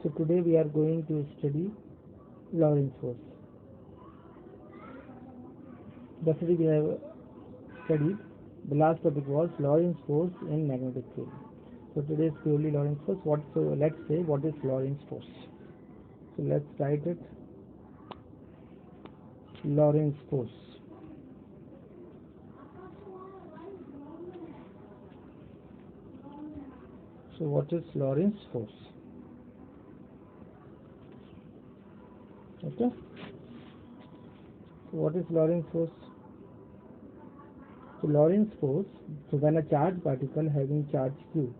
So today we are going to study Lorentz force. Yesterday we have studied, the last topic was Lorentz force in magnetic field. So today is purely Lorentz force. Let's say what is Lorentz force. So let's write it. Lorentz force. So what is Lorentz force? Okay. So what is Lorentz force? So Lorentz force, so when a charged particle having charge q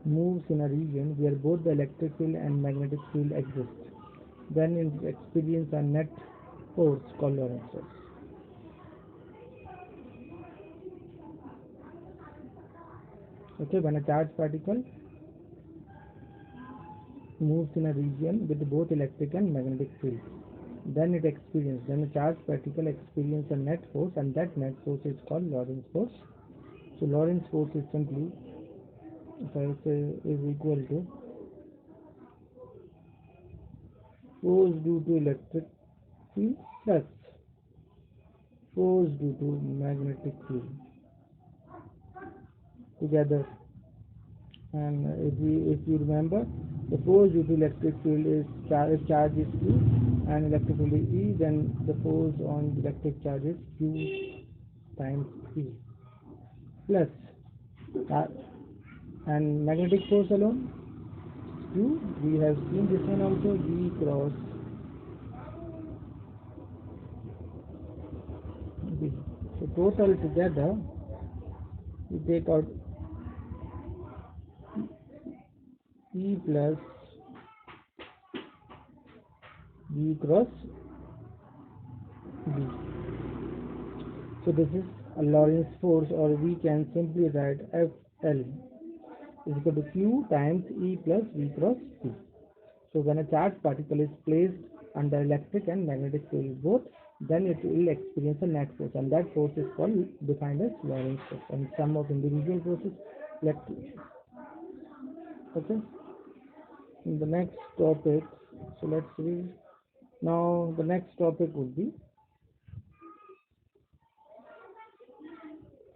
moves in a region where both the electric field and magnetic field exist, then it experiences a net force called Lorentz force. Okay, when a charged particle moves in a region with both electric and magnetic fields, then the charged particle experiences a net force, and that net force is called Lorentz force. So Lorentz force is simply, if I say, is equal to force due to electric field plus force due to magnetic field together. And if you remember, the force due to electric field is charge is Q and electric field is E, then the force on the electric charge is Q times E plus and magnetic force alone Q, we have seen this one also, V cross B. So total together we take out E plus V cross B. So this is a Lorentz force, or we can simply write FL is equal to Q times E plus V cross B. So when a charged particle is placed under electric and magnetic field both, then it will experience a net force, and that force is defined as Lorentz force, and sum of individual forces. Okay. In the next topic, so let's read. Now the next topic would be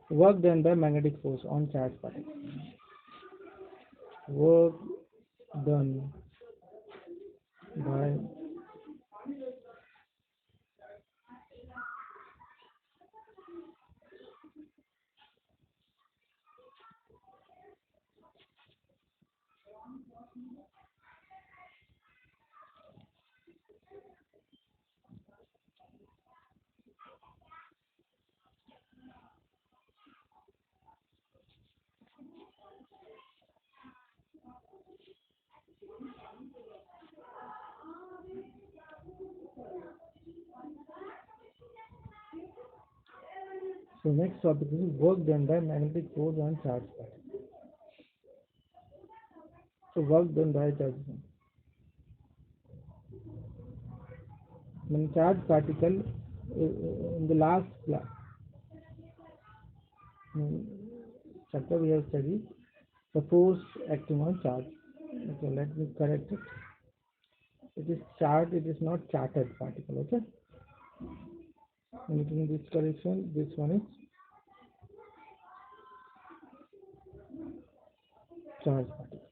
work done by magnetic force on charged particles. Work done by So next topic is work done by magnetic force on charged particles. So work done by charged particles. When charged particle in the last chapter we have studied the force acting on charge. Okay, let me correct it. It is charged, it is not charged particle. Okay. Making this correction, this one is charged particle.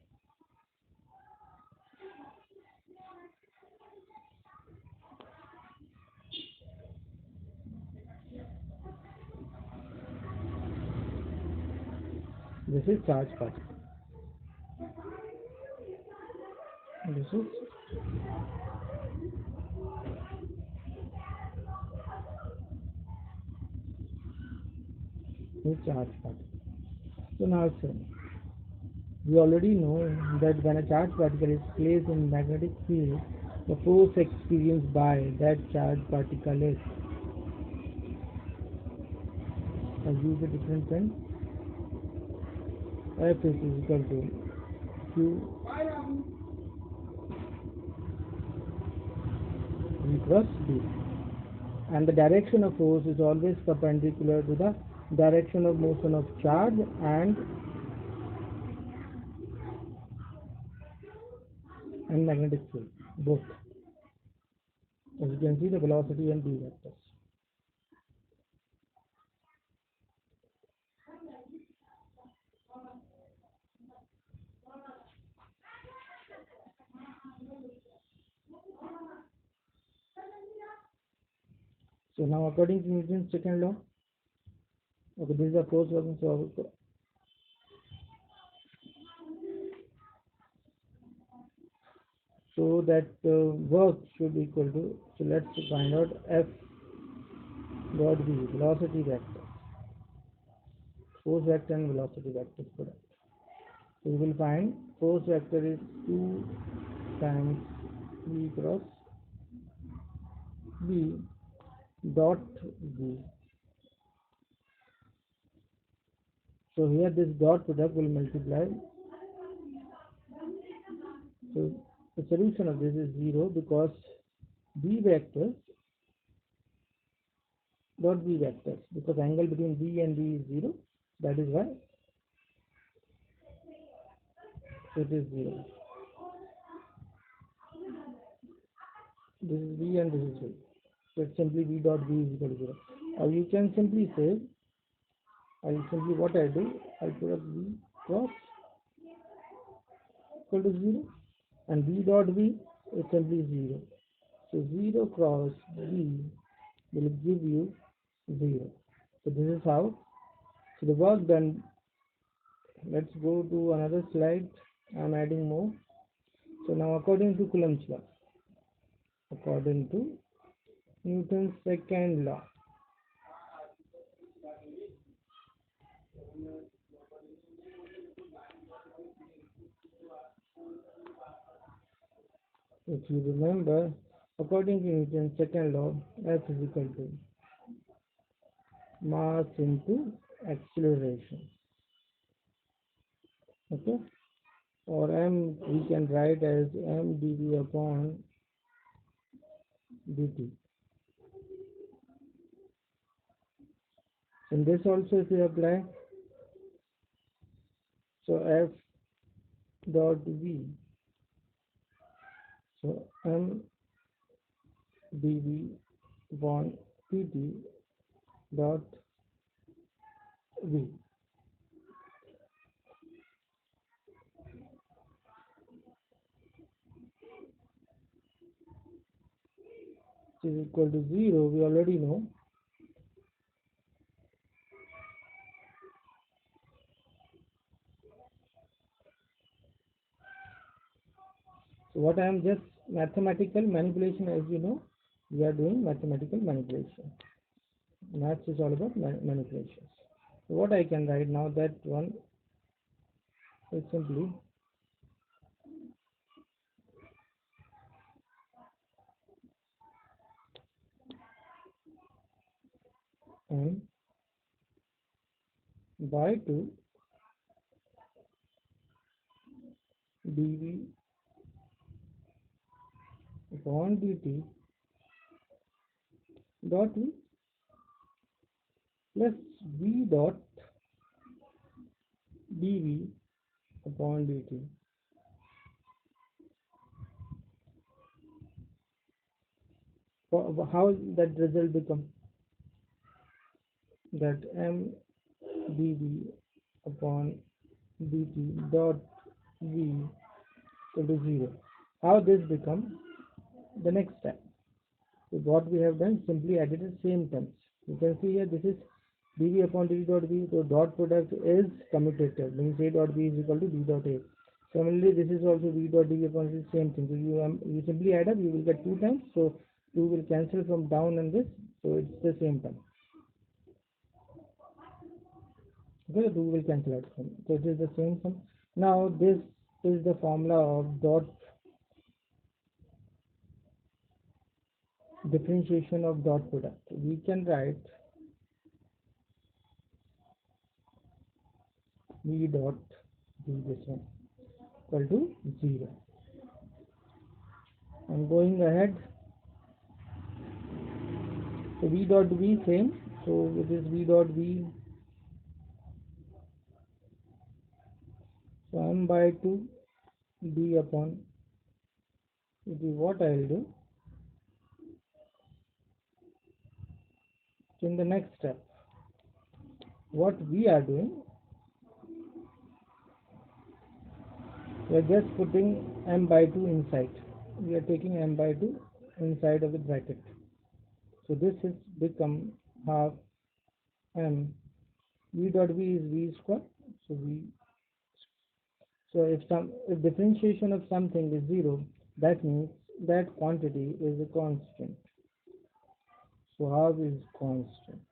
This is charged particle. This is charged particle. So now we already know that when a charged particle is placed in magnetic field, the force experienced by that charged particle is, I'll use a different pen, F is equal to Q V cross B, and the direction of force is always perpendicular to the direction of motion of charge, and and magnetic field, both. As you can see, the velocity and B vectors. So now according to Newton's second law, okay, this is a force working, so that work should equal to, so let's find out F dot V, velocity vector, force vector and velocity vector product. So we will find force vector is 2 times V cross B dot V. So here this dot product will multiply. So the solution of this is 0 because B vectors dot B vectors, because angle between B and D is 0, that is why it is 0. This is B and this is 0. So it's simply B dot B is equal to 0. Or you can simply say, what I do, I put up B cross equal to 0 and B dot B is simply 0. So 0 cross B will give you 0. So this is how. So the work done, let's go to another slide. I'm adding more. So now according to Coulomb's law, according to Newton's second law, if you remember, according to Newton's second law, F is equal to mass into acceleration. Okay, or M we can write as m dv upon dt. In this also if you apply, so F dot V, so m dv upon dt dot V. Is equal to 0, we already know. So what I am just mathematical manipulation, as you know, we are doing mathematical manipulation. Maths is all about manipulations. So what I can write now, that one is simply m by 2 dv upon dt dot v plus v dot dv upon dt. How that result become? That m dv upon dt dot v equal to 0. How this become? The next step. So what we have done, simply added the same terms. You can see here this is dv upon dt dot v, so dot product is commutative, means a dot b is equal to b dot a. Similarly, this is also v dot dv upon the same thing. So you simply add up, you will get 2 times. So 2 will cancel from down and this, so it's the same term. Okay, 2 will cancel out from. So it is the same sum. Now this is the formula of dot differentiation of dot product. We can write v dot v, this one, equal to 0. I'm going ahead. So v dot v same. So it is v dot v, so m by 2 d upon what I will do. So in the next step, what we are doing, we are just putting m by 2 inside. We are taking m by 2 inside of the bracket. So this is become half m. V dot v is v square. So if differentiation of something is 0, that means that quantity is a constant. So half is constant.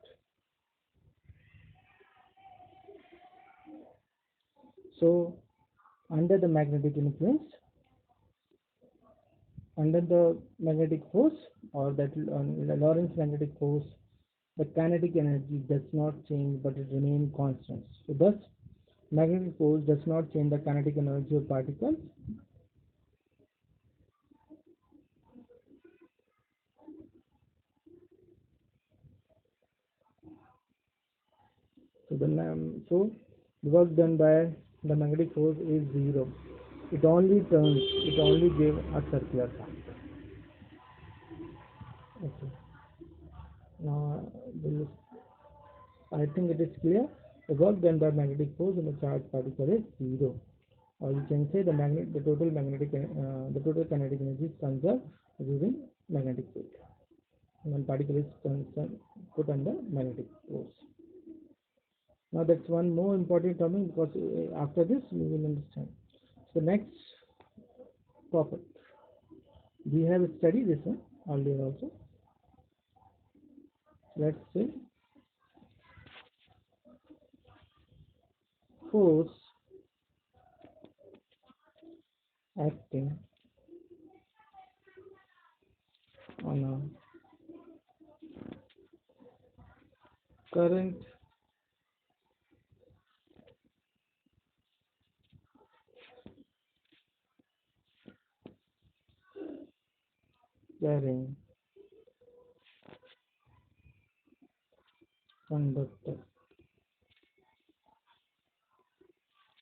So under the magnetic influence, under the magnetic force, or that Lorentz magnetic force, the kinetic energy does not change but it remains constant. So thus magnetic force does not change the kinetic energy of particles. So the work done by the magnetic force is 0. It only turns, it only gives a circular path. Okay. Now this, I think it is clear. The work done by magnetic force on the charged particle is 0. Or you can say the total kinetic energy is conserved using magnetic field. When particle is put under magnetic force. Now that's one more important topic, because after this we will understand. So next topic, we have studied this one earlier also. Let's say force acting on a current carrying conductor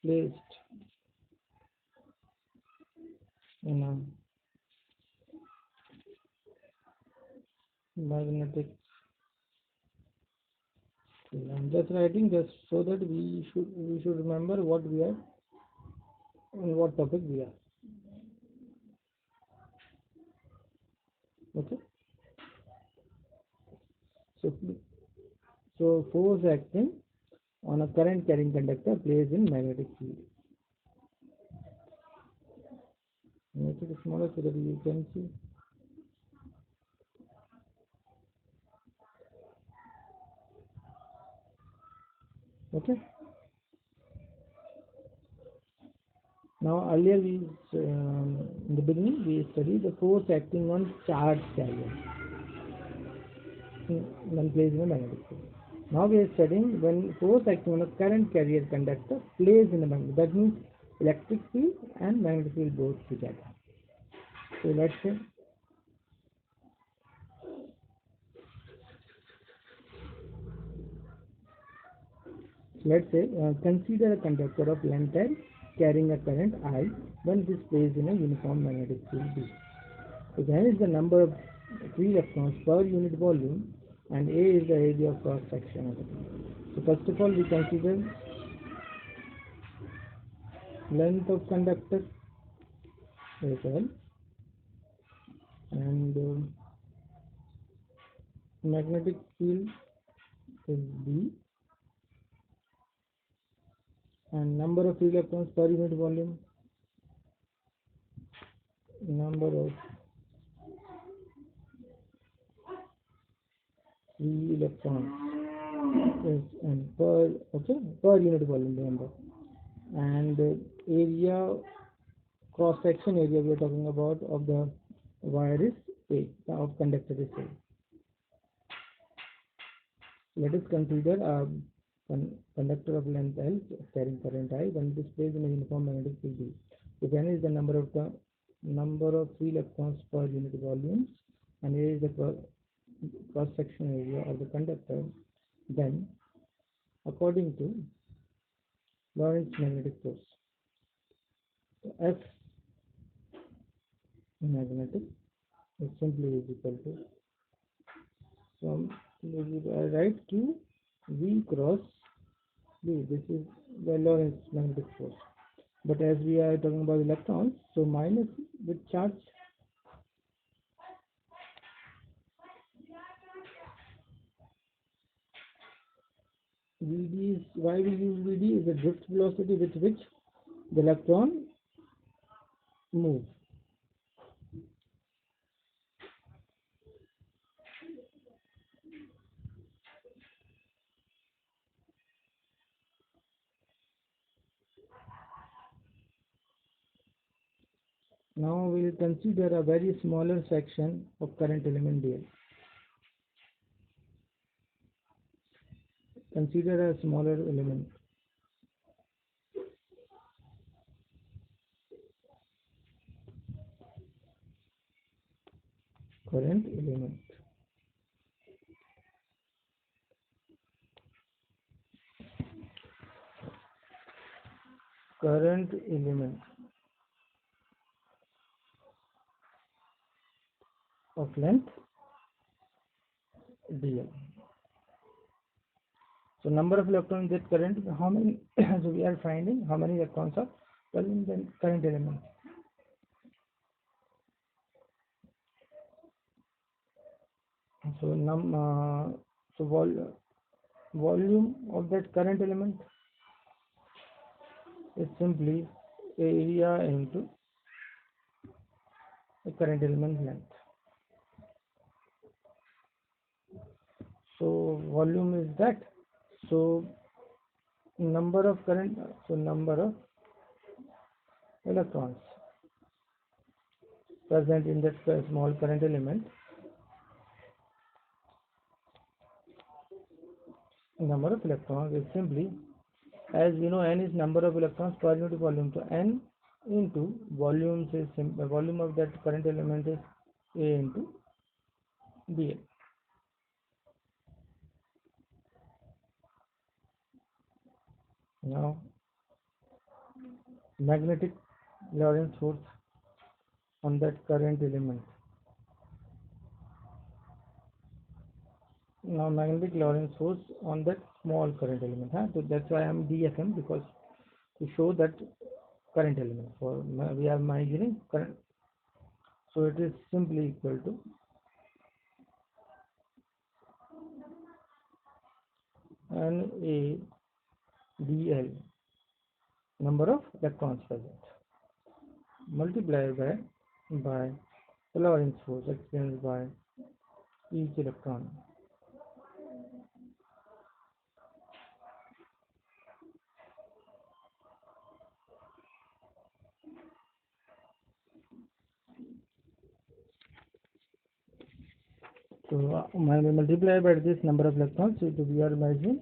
placed in a magnetic field. I'm just writing just so that we should remember what we are and what topic we are. Okay. So force acting on a current carrying conductor placed in magnetic field. Make it smaller so that you can see. Okay. Now earlier in the beginning we studied the force acting on charge carrier when placed in a magnetic field. Now we are studying when force acting on a current carrier conductor placed in a magnetic. That means electric field and magnetic field both together. So let's say consider a conductor of length L carrying a current I when it is placed in a uniform magnetic field B. So then is the number of free electrons per unit volume, and A is the area of cross section of it. So first of all we consider length of conductor is L, and magnetic field is B, and number of free electrons per unit volume, number of free electrons is N per unit volume, remember, and area, cross section area we are talking about of the wire is A, of conductor is A. Let us consider a conductor of length L carrying current I when it is placed in a uniform magnetic field B. If N is the number of free electrons per unit volumes, and A is the cross section area of the conductor, then according to Lorentz magnetic force, F magnetic is simply is equal to, from I write Q V cross B. This is the Lorentz magnetic force. But as we are talking about electrons, so minus with charge. Vd is, why we use Vd is the drift velocity with which the electron moves. Now we will consider a very smaller section of current element dl. Consider a smaller element. Current element. Current element of length dl. So number of electrons that current, how many? So we are finding how many electrons are present in the current element. So volume of that current element is simply area into the current element length. So volume is that. So number of electrons present in that small current element, number of electrons is simply, as we know, n is number of electrons per unit volume. So n into volume is volume of that current element is A into dl. Now magnetic Lorentz force on that current element. Now magnetic Lorentz force on that small current element. So that's why I am DFM, because to show that current element. For we are imagining current. So it is simply equal to NA dl, number of electrons present, multiplied by the Lorentz force experienced by each electron. So multiply by this number of electrons. So we are measuring,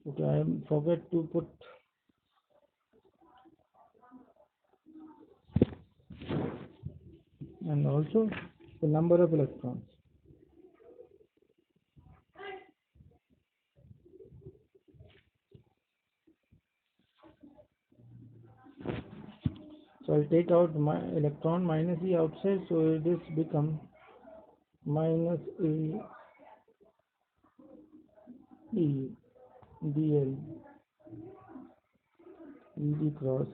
okay, I forget to put and also the number of electrons. So I'll take out my electron minus E outside, so this becomes minus A E dl Vd cross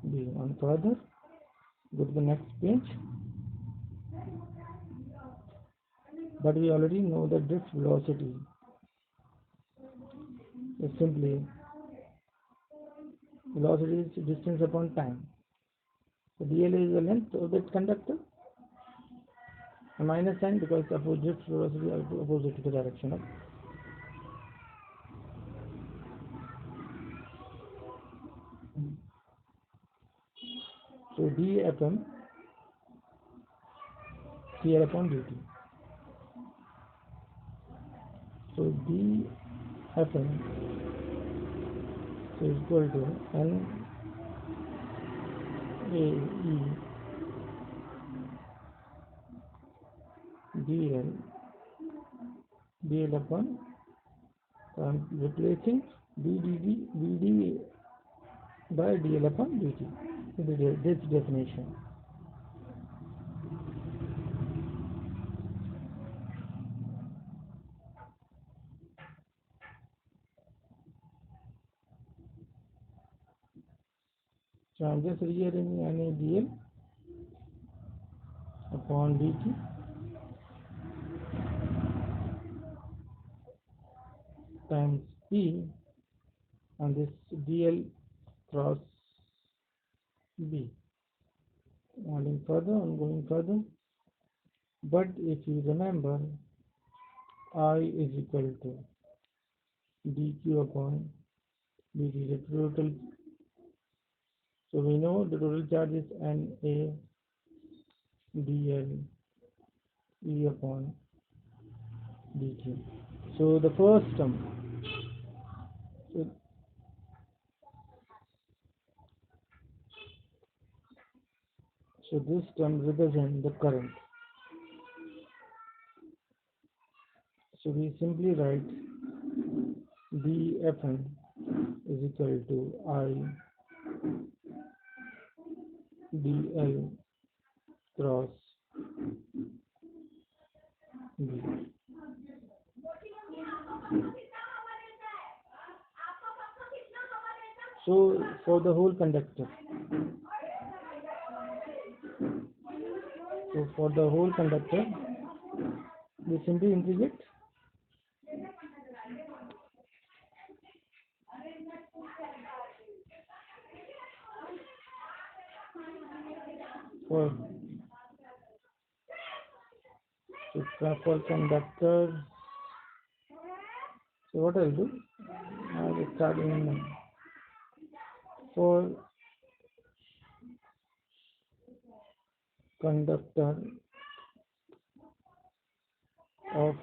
B. And further, go to the next page. But we already know that this velocity is simply velocity is distance upon time. So dl is the length of that conductor, a minus sign because opposite velocity are opposite to the direction of. So dFM dl upon dt. So dFM is equal to N A E dl upon replacing dD by dl upon dt. This definition. So I'm just rearranging any dl upon dt times E and this dl cross B. Going further, but if you remember, I is equal to dq upon dt, the total. So we know the total charge is NA dl E upon dt. So the first term, so this term represents the current. So we simply write dFm is equal to I dl cross B. So for the whole conductor, we simply integrate for conductor. So what I'll do, I will start in for conductor of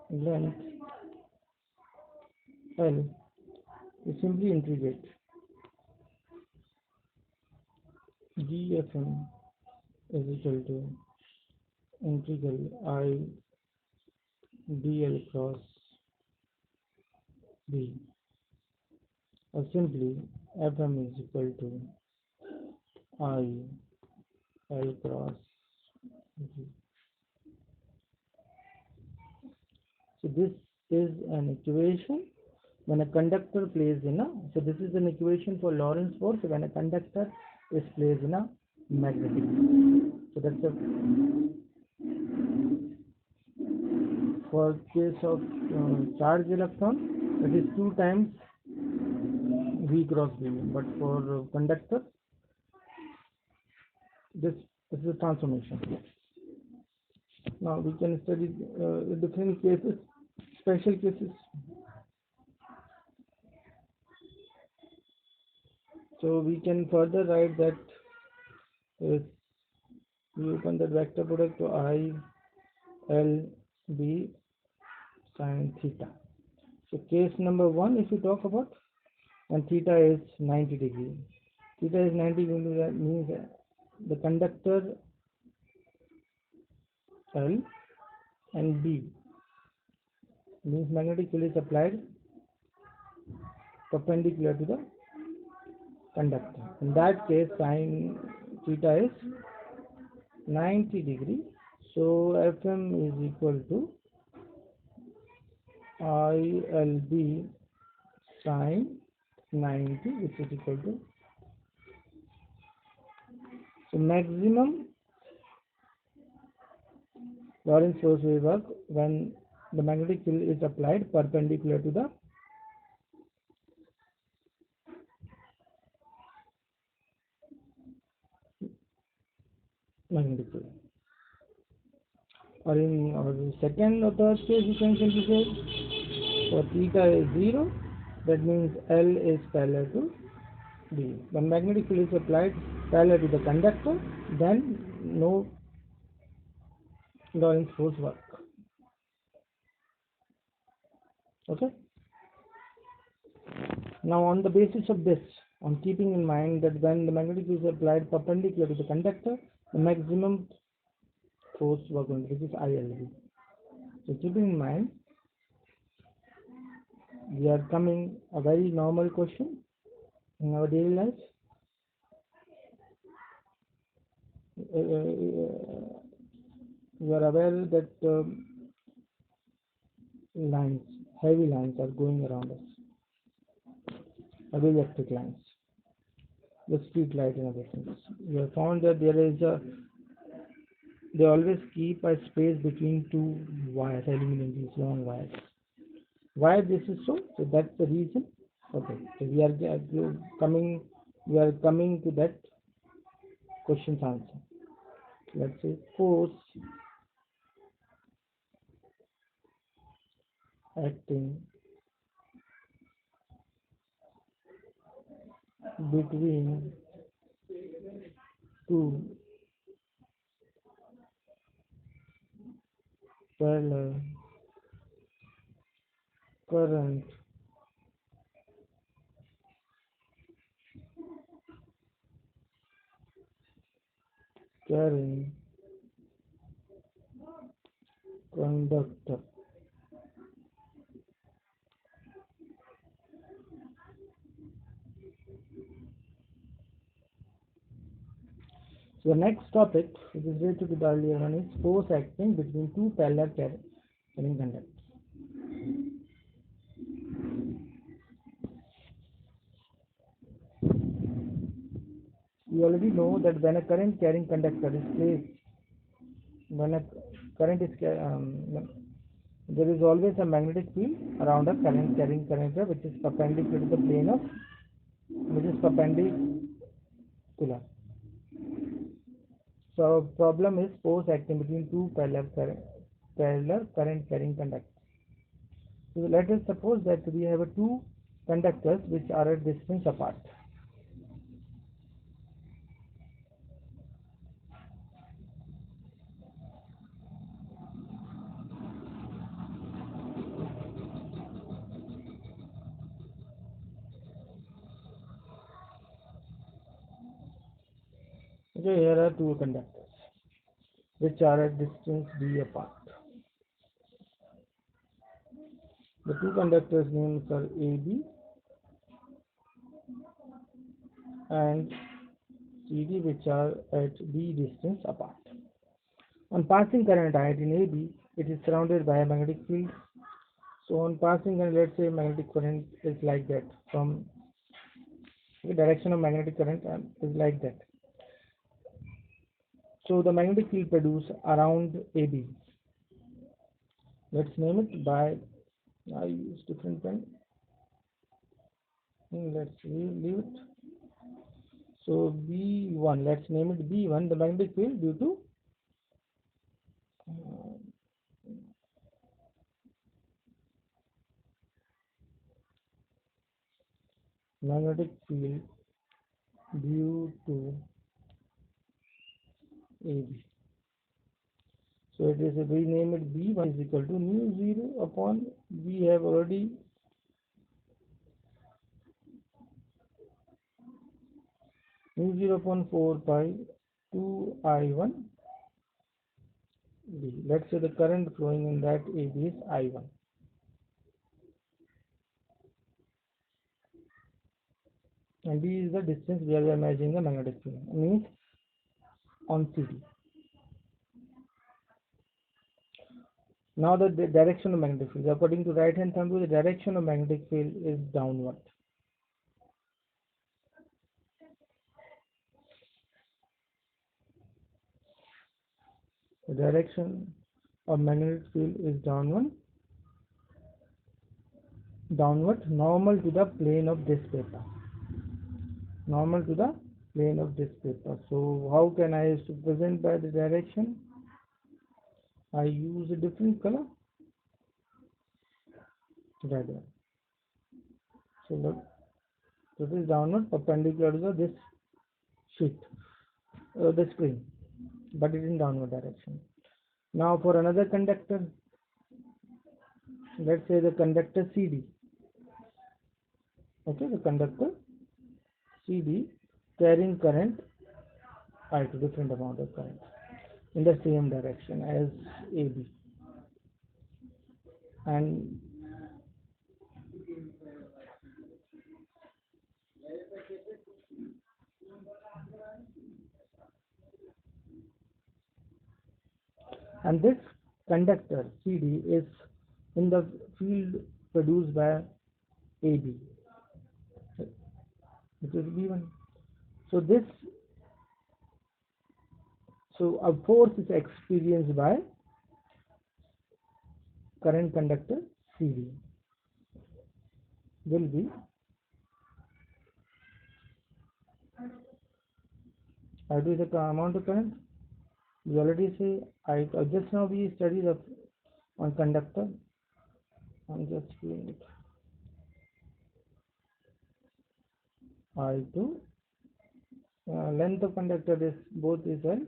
length L, we simply integrate dFm is equal to integral I dl cross B, or simply Fm is equal to I L cross B. So this is an equation when a conductor plays in a, so this is an equation for Lorentz force when a conductor is placed in a magnetic. So that's a for case of charged electron, that is 2 times V cross B, but for conductor, this is a transformation. Now we can study different cases, special cases. So we can further write that we open the vector product to I L B sin theta. So case number 1, if we talk about, and theta is 90 degree. Theta is 90 degree, that means the conductor L and B means magnetic field is applied perpendicular to the conductor. In that case, sin theta is 90 degree. So Fm is equal to ILB sin 90, which is equal to, so maximum Lorentz force will work when the magnetic field is applied perpendicular to the magnetic field. Or in our second or third case, you can simply say for theta is 0, that means L is parallel to B. When magnetic field is applied parallel to the conductor, then no Lorentz force work. Okay. Now on the basis of this, on keeping in mind that when the magnetic field is applied perpendicular to the conductor, the maximum force work on, which is ILV. So keeping in mind, we are coming a very normal question in our daily life. You are aware that lines, heavy lines are going around us, heavy electric lines, the street light and other things. We have found that they always keep a space between two wires, aluminum, these long wires. Why this is so? So that's the reason. Okay, so we are coming to that question's answer. Let's say force acting between two parallel current carrying conductor. So the next topic, which is related to the earlier one, is force acting between two parallel carrying conductors. We already know that when a current carrying conductor is placed, when a current is there is always a magnetic field around a current carrying conductor, which is perpendicular to the plane of, which is perpendicular. So problem is force acting between two parallel current carrying conductors. So let us suppose that we have two conductors which are a distance apart. Okay, here are two conductors which are at distance d apart. The two conductors' names are AB and CD, which are at d distance apart. On passing current I in AB, it is surrounded by a magnetic field. So on passing current, let's say magnetic current is like that, from the direction of magnetic current is like that. So the magnetic field produced around AB, let's name it by, I use different pen, let's leave it. So B1, let's name it B1, the magnetic field due to magnetic field due to AB. So it is, we name it B1 is equal to mu 0 upon, we have already mu 0 upon 4 pi 2 I1 B. Let's say the current flowing in that AB is I1. And B is the distance where we are measuring the magnetic field, means on CD. Now the direction of magnetic field, according to right hand thumb rule, the direction of magnetic field is downward. The direction of magnetic field is downward, normal to the plane of this paper. Normal to the plane of this paper. So how can I represent by the direction? I use a different color. Right there. So look, this is downward perpendicular to this sheet, the screen, but it is in downward direction. Now for another conductor, let's say the conductor CD. Okay, the conductor CD carrying current I2, different amount of current. in the same direction as AB. And this conductor CD is in the field produced by AB, which is B1. So a force is experienced by current conductor CD will be I2 is the amount of current. We already say I just now we studied on conductor. I'm just doing it. I2 length of conductor is both is L,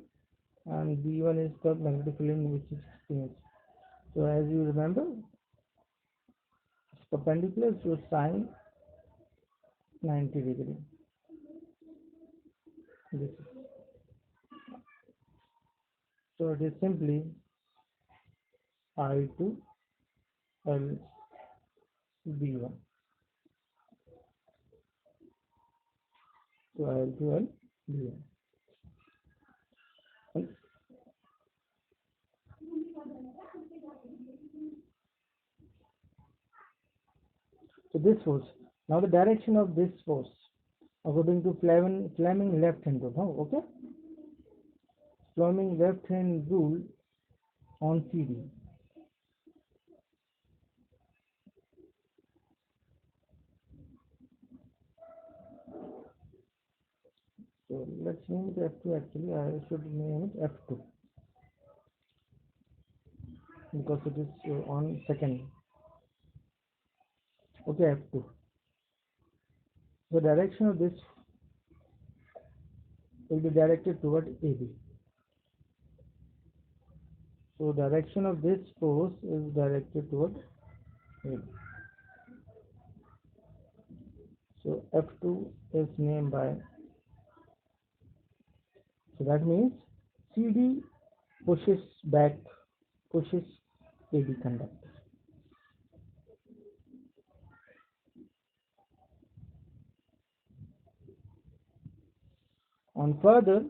and B1 is the magnetic field which is experienced. So as you remember, it's perpendicular to sine 90 degree. This is. So it is simply I2 L B1. So I2 L B1. So this force. Now the direction of this force, according to Fleming left-hand rule. Okay. Fleming left-hand rule on CD. So let's name it F2 actually. I should name it F2 because it is on second. Okay, F2. The direction of this will be directed toward AB. So direction of this force is directed toward AB. So F2 is named by. So that means CD pushes AB conductor. On further,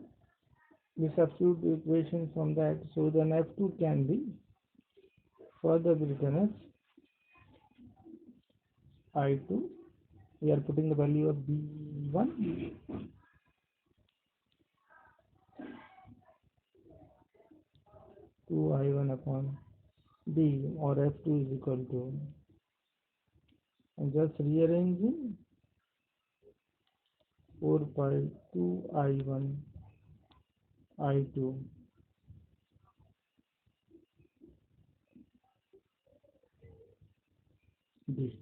we substitute the equation from that, so then F2 can be further written as I2. We are putting the value of B1 2I1 upon D, or F2 is equal to, and just rearranging 4 pi 2I1 I2 D,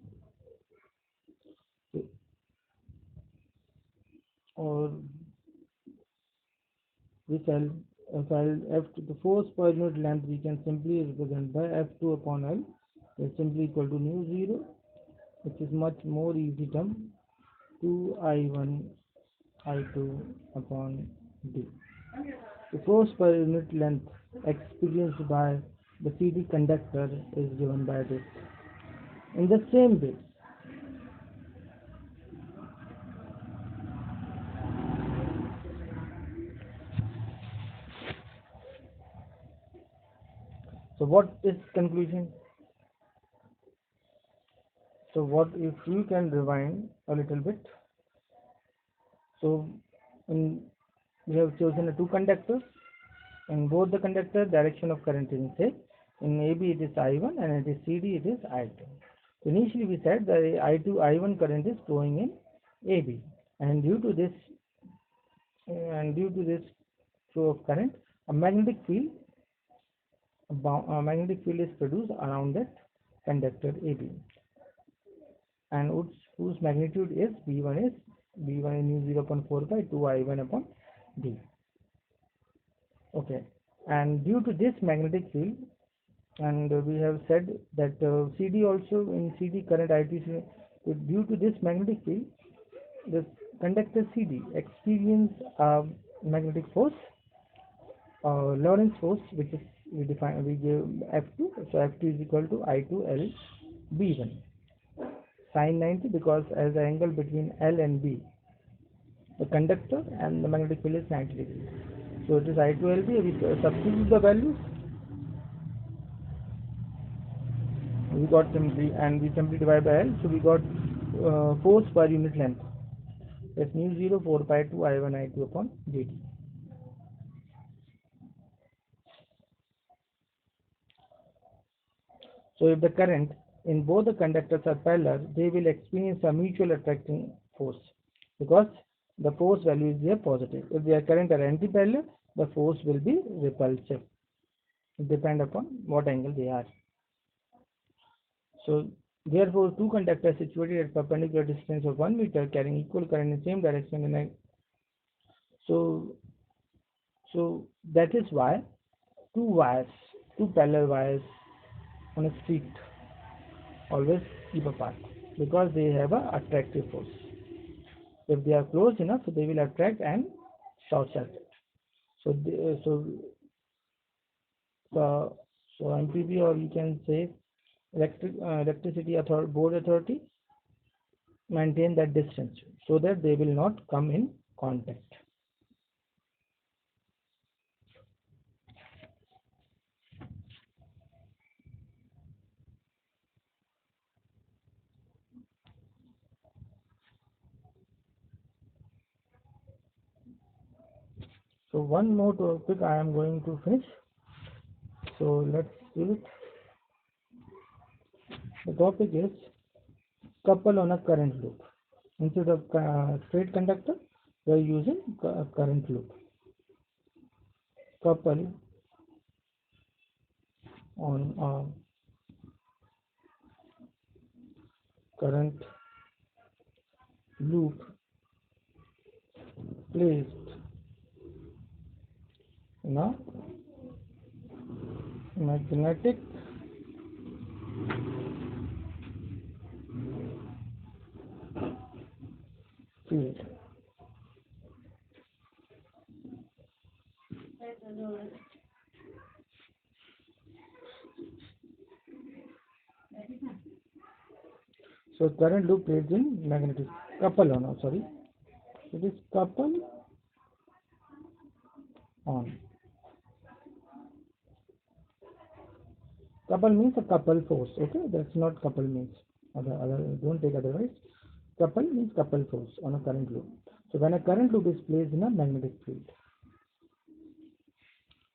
or this L F2, the force per unit length we can simply represent by F2 upon L is simply equal to nu 0, which is much more easy term, 2I1 I2 upon D. The force per unit length experienced by the CD conductor is given by this. In the same way, so what is conclusion? So what if you can rewind a little bit? So we have chosen two conductors. In both the conductor, direction of current is in same. In AB it is I1 and it is CD it is I2. So initially we said that I1 current is flowing in AB, and due to this flow of current, a magnetic field is produced around that conductor AB, and whose magnitude is B1 is nu 0.4 by 2I1 upon D. Okay, and due to this magnetic field, and we have said that CD also, in CD current I2, due to this magnetic field, the conductor CD experience a magnetic force Lorentz force, which is we give F2, so F2 is equal to I2L B1 sine 90, because as the angle between L and B, the conductor and the magnetic field is 90 degrees. So it is I2LB. We substitute the values, we got simply, and we simply divide by L, so we got force per unit length. That's mu 0 4 pi 2 I1 I2 upon dt. So if the current in both the conductors are parallel, they will experience a mutual attracting force, because the force value is there positive. If their current are anti-parallel, the force will be repulsive. It depends upon what angle they are. So therefore, two conductors situated at perpendicular distance of 1 meter carrying equal current in the same direction in a so that is why two parallel wires on a street always keep apart, because they have a attractive force. If they are close enough, they will attract and short circuit. So MPB, or you can say electricity board authority, maintain that distance so that they will not come in contact. So one more topic I am going to finish. So let's do it. The topic is couple on a current loop. Instead of straight conductor, we are using current loop. Couple on a current loop placed in a magnetic field. So current loop placed in magnetic couple on, sorry, it is couple on. Couple means a couple force, okay? That's not couple means other don't take otherwise. Couple means couple force on a current loop. So when a current loop is placed in a magnetic field,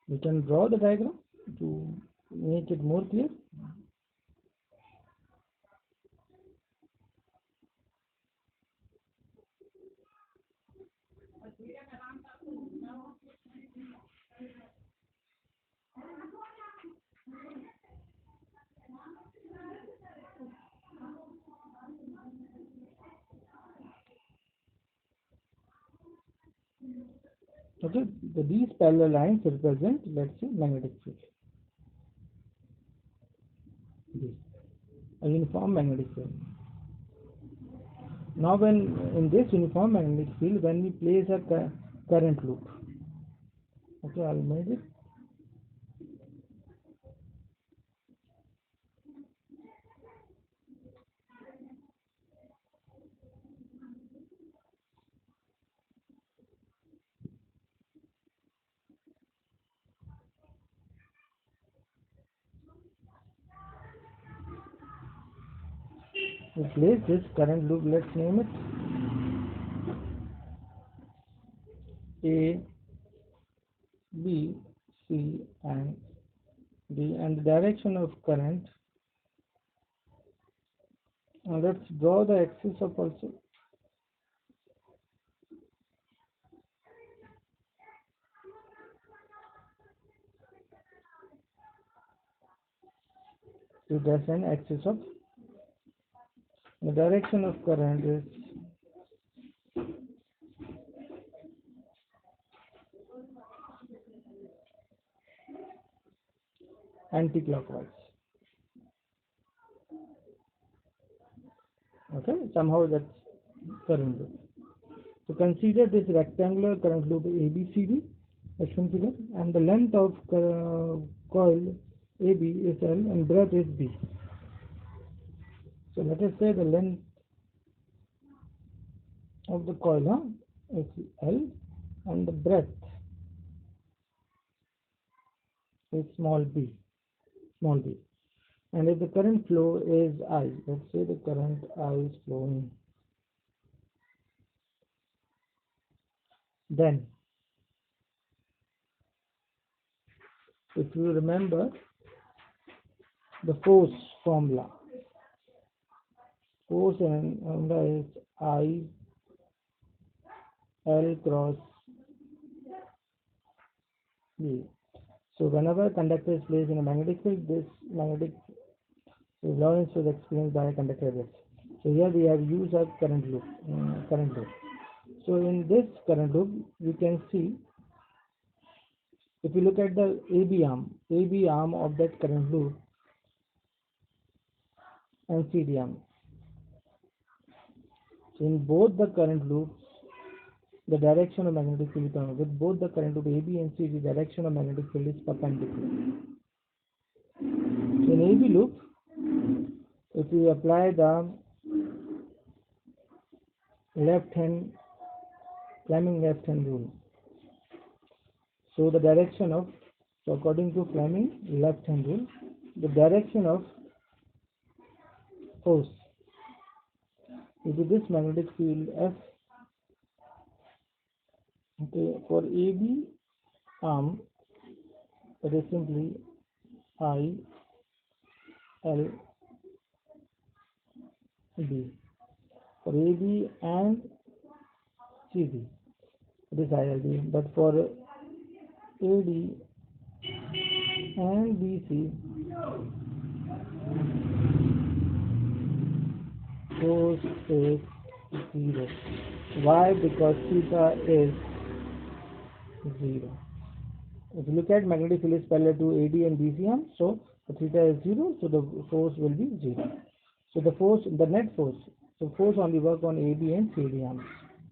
we can draw the diagram to make it more clear. Okay, these parallel lines represent, let's say, magnetic field. This, a uniform magnetic field. Now, when in this uniform magnetic field, when we place a current loop, okay, I'll make it. We place this current loop, let's name it A, B, C, and D, and the direction of current. Now let's draw the axis of also. So that's an axis of, the direction of current is anti-clockwise. Okay, somehow that's current loop. So consider this rectangular current loop ABCD, H1 figure, and the length of coil AB is L and breadth is B. So let us say the length of the coil is L and the breadth is small b, and if the current flow is I, let's say the current I is flowing, then if you remember the force formula is I L cross B. So whenever a conductor is placed in a magnetic field, this magnetic Lorentz was explained by a conductor effect. So here we have used a current loop. So in this current loop, you can see, if you look at the AB arm of that current loop and CD arm. So in both the current loops, the direction of magnetic field is with both the current loop AB and CD, the direction of magnetic field is perpendicular. So in AB loop, if we apply the Fleming left hand rule, so the direction of, so according to Fleming left hand rule, the direction of force into this magnetic field F, okay, for AB arm, it is simply I L B. For AB and CD, it is ILB, but for AD and BC, force is 0. Why? Because theta is 0. If you look at magnetic field is parallel to AD and BC arm, so the theta is 0, so the force will be 0. So the net force, so force only work on AB and CD arms.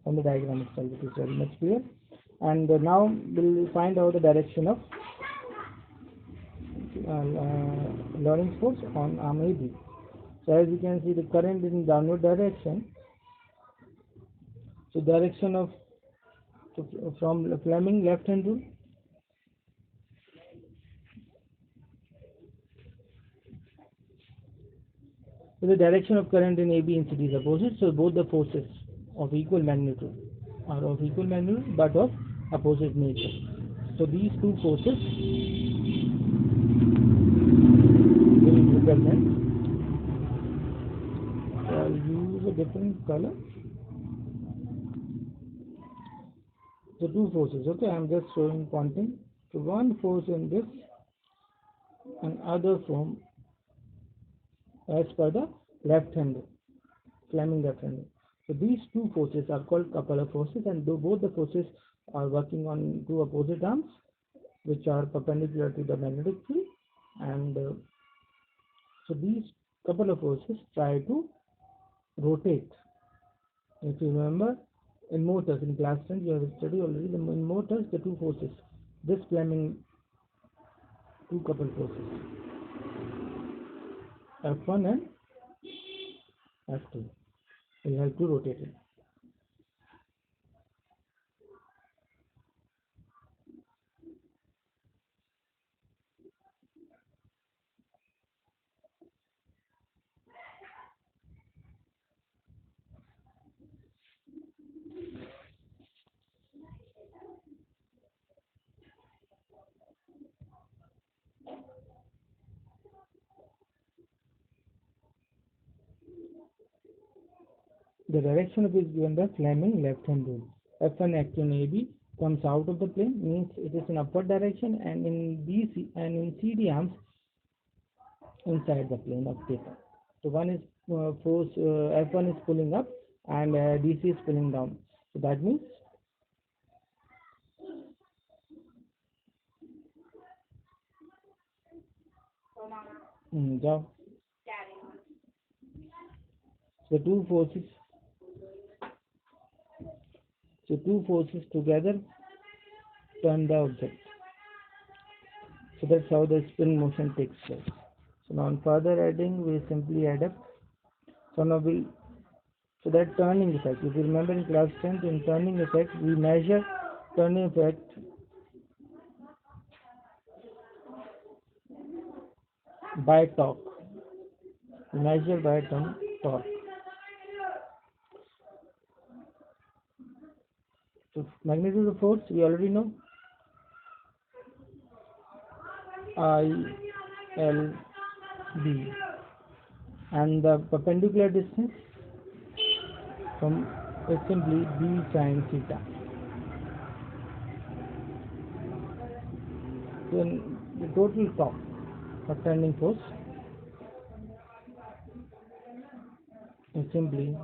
From the diagram itself, it is very much clear. And now we'll find out the direction of Lorentz force on arm AB. So as you can see, the current is in downward direction. So direction of, from Fleming left hand rule, so the direction of current in AB and CD is opposite. So both the forces of equal magnitude are of equal magnitude but of opposite nature. So these two forces will represent. So I'll use a different color. So two forces, okay, I'm just showing pointing. So one force in this and other from as per the left hand, Fleming left hand. So these two forces are called coupler forces, and both the forces are working on two opposite arms which are perpendicular to the magnetic field, and so these couple of forces try to rotate. If you remember, in motors, in class 10 you have studied already, in motors the two forces, this Fleming two couple forces, F1 and F2, will help to rotate it. The direction of it is given by Fleming left hand rule. F1 acting AB comes out of the plane, means it is in upward direction, and in BC and in CD arms inside the plane of theta. So one is force F1 is pulling up and DC is pulling down. So that means the two forces together turn the object. So that's how the spin motion takes place. So now in further adding, we simply add up. So now so that turning effect, if you remember in class 10th, in turning effect, we measure turning effect by torque. We measure by torque. So magnitude of force, we already know. I, L, B. And the perpendicular distance from is simply B sine theta. Then the total torque for turning force is simply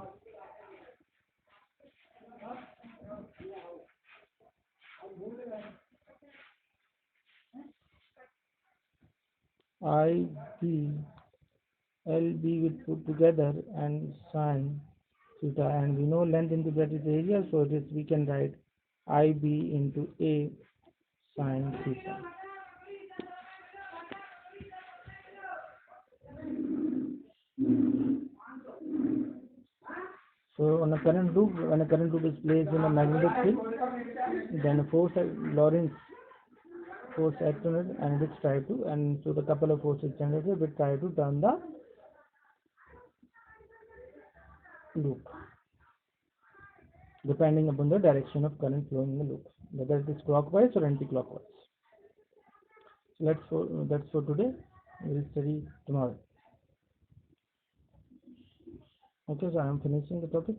I, B, L, B will put together and sine theta, and we know length into that is area, so it is, we can write IB into A sine theta. So on a current loop, when a current loop is placed in a magnetic field, then a force Lorentz force acts on it, and it try to, and so the couple of forces generated will try to turn the loop depending upon the direction of current flowing in the loop, whether it is clockwise or anti-clockwise. So that's for today. We will study tomorrow. Okay, so I am finishing the topic.